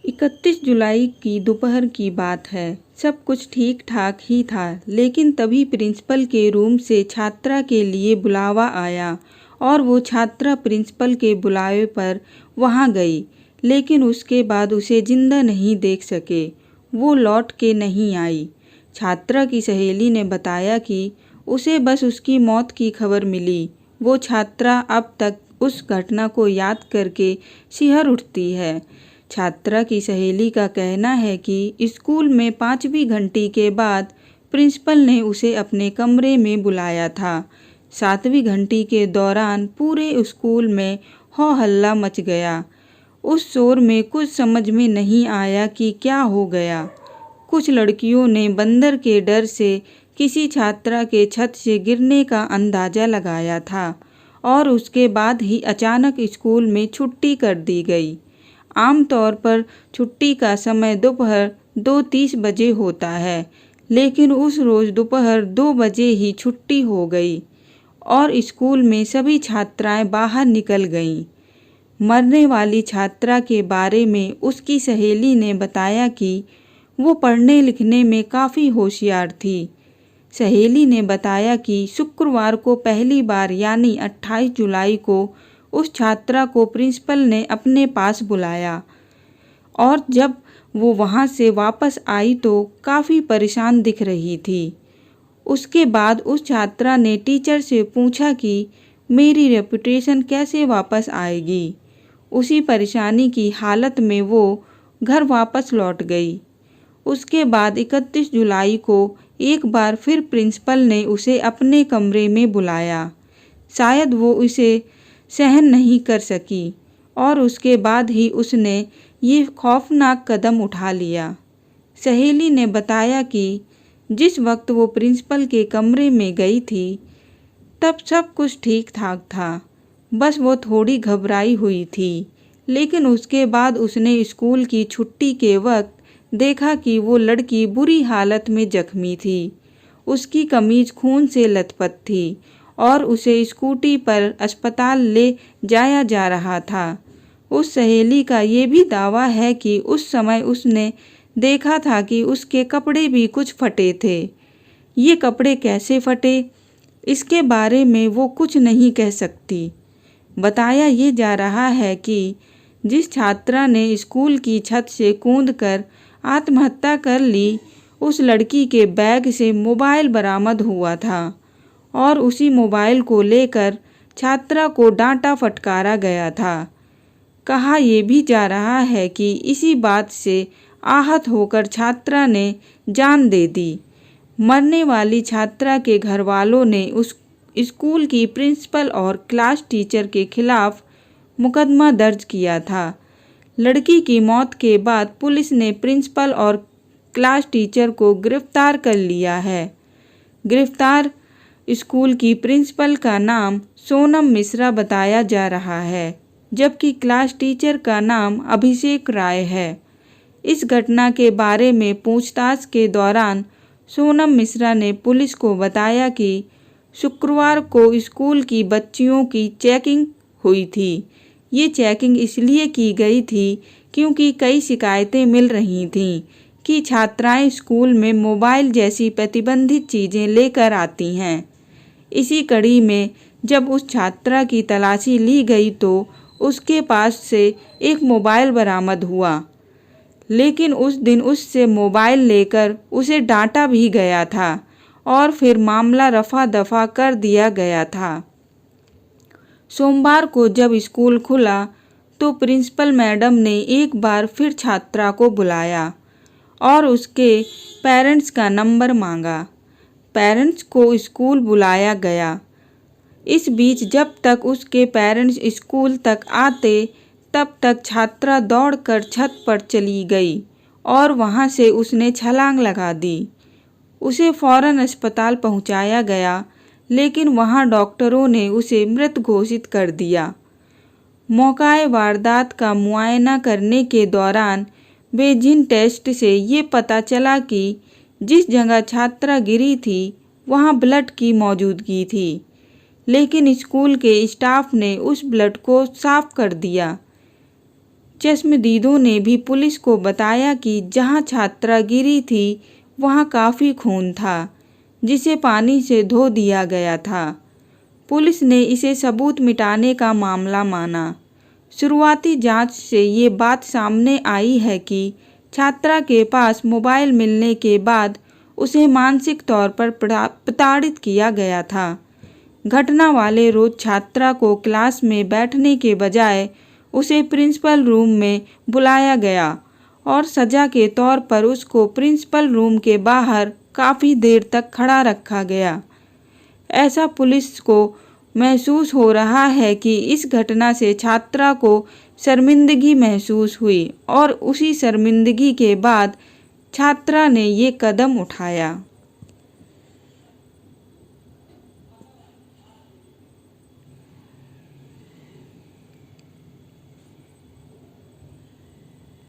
31 जुलाई की दोपहर की बात है। सब कुछ ठीक ठाक ही था, लेकिन तभी प्रिंसिपल के रूम से छात्रा के लिए बुलावा आया और वो छात्रा प्रिंसिपल के बुलावे पर वहाँ गई, लेकिन उसके बाद उसे जिंदा नहीं देख सके। वो लौट के नहीं आई। छात्रा की सहेली ने बताया कि उसे बस उसकी मौत की खबर मिली। वो छात्रा अब तक उस घटना को याद करके सिहर उठती है। छात्रा की सहेली का कहना है कि स्कूल में 5वीं घंटी के बाद प्रिंसिपल ने उसे अपने कमरे में बुलाया था। 7वीं घंटी के दौरान पूरे स्कूल में हो हल्ला मच गया। उस शोर में कुछ समझ में नहीं आया कि क्या हो गया। कुछ लड़कियों ने बंदर के डर से किसी छात्रा के छत से गिरने का अंदाजा लगाया था और उसके बाद ही अचानक स्कूल में छुट्टी कर दी गई। आमतौर पर छुट्टी का समय दोपहर 2:30 बजे होता है, लेकिन उस रोज़ दोपहर 2 बजे ही छुट्टी हो गई और स्कूल में सभी छात्राएं बाहर निकल गईं। मरने वाली छात्रा के बारे में उसकी सहेली ने बताया कि वो पढ़ने लिखने में काफ़ी होशियार थी। सहेली ने बताया कि शुक्रवार को पहली बार यानी 28 जुलाई को उस छात्रा को प्रिंसिपल ने अपने पास बुलाया और जब वो वहाँ से वापस आई तो काफ़ी परेशान दिख रही थी। उसके बाद उस छात्रा ने टीचर से पूछा कि मेरी रेपुटेशन कैसे वापस आएगी। उसी परेशानी की हालत में वो घर वापस लौट गई। उसके बाद 31 जुलाई को एक बार फिर प्रिंसिपल ने उसे अपने कमरे में बुलाया। शायद वो उसे सहन नहीं कर सकी और उसके बाद ही उसने ये खौफनाक कदम उठा लिया। सहेली ने बताया कि जिस वक्त वो प्रिंसिपल के कमरे में गई थी तब सब कुछ ठीक ठाक था, बस वो थोड़ी घबराई हुई थी। लेकिन उसके बाद उसने स्कूल की छुट्टी के वक्त देखा कि वो लड़की बुरी हालत में जख्मी थी। उसकी कमीज खून से लथपथ थी और उसे स्कूटी पर अस्पताल ले जाया जा रहा था। उस सहेली का ये भी दावा है कि उस समय उसने देखा था कि उसके कपड़े भी कुछ फटे थे। ये कपड़े कैसे फटे, इसके बारे में वो कुछ नहीं कह सकती। बताया ये जा रहा है कि जिस छात्रा ने स्कूल की छत से कूदकर आत्महत्या कर ली, उस लड़की के बैग से मोबाइल बरामद हुआ था और उसी मोबाइल को लेकर छात्रा को डांटा फटकारा गया था। कहा यह भी जा रहा है कि इसी बात से आहत होकर छात्रा ने जान दे दी। मरने वाली छात्रा के घरवालों ने उस स्कूल की प्रिंसिपल और क्लास टीचर के खिलाफ मुकदमा दर्ज किया था। लड़की की मौत के बाद पुलिस ने प्रिंसिपल और क्लास टीचर को गिरफ्तार कर लिया है। गिरफ्तार स्कूल की प्रिंसिपल का नाम सोनम मिश्रा बताया जा रहा है, जबकि क्लास टीचर का नाम अभिषेक राय है। इस घटना के बारे में पूछताछ के दौरान सोनम मिश्रा ने पुलिस को बताया कि शुक्रवार को स्कूल की बच्चियों की चेकिंग हुई थी। ये चेकिंग इसलिए की गई थी क्योंकि कई शिकायतें मिल रही थीं कि छात्राएं स्कूल में मोबाइल जैसी प्रतिबंधित चीज़ें लेकर आती हैं। इसी कड़ी में जब उस छात्रा की तलाशी ली गई तो उसके पास से एक मोबाइल बरामद हुआ, लेकिन उस दिन उससे मोबाइल लेकर उसे डांटा भी गया था और फिर मामला रफा दफा कर दिया गया था। सोमवार को जब स्कूल खुला तो प्रिंसिपल मैडम ने एक बार फिर छात्रा को बुलाया और उसके पेरेंट्स का नंबर मांगा। पेरेंट्स को स्कूल बुलाया गया। इस बीच जब तक उसके पेरेंट्स स्कूल तक आते तब तक छात्रा दौड़कर छत पर चली गई और वहां से उसने छलांग लगा दी। उसे फौरन अस्पताल पहुंचाया गया, लेकिन वहां डॉक्टरों ने उसे मृत घोषित कर दिया। मौकाए वारदात का मुआयना करने के दौरान बेजिन टेस्ट से ये पता चला कि जिस जगह छात्रा गिरी थी वहां ब्लड की मौजूदगी थी, लेकिन स्कूल के स्टाफ ने उस ब्लड को साफ कर दिया। चश्मदीदों ने भी पुलिस को बताया कि जहां छात्रा गिरी थी वहां काफ़ी खून था, जिसे पानी से धो दिया गया था। पुलिस ने इसे सबूत मिटाने का मामला माना। शुरुआती जांच से ये बात सामने आई है कि छात्रा के पास मोबाइल मिलने के बाद उसे मानसिक तौर पर प्रताड़ित किया गया था। घटना वाले रोज छात्रा को क्लास में बैठने के बजाय उसे प्रिंसिपल रूम में बुलाया गया और सजा के तौर पर उसको प्रिंसिपल रूम के बाहर काफ़ी देर तक खड़ा रखा गया। ऐसा पुलिस को महसूस हो रहा है कि इस घटना से छात्रा को शर्मिंदगी महसूस हुई और उसी शर्मिंदगी के बाद छात्रा ने ये कदम उठाया।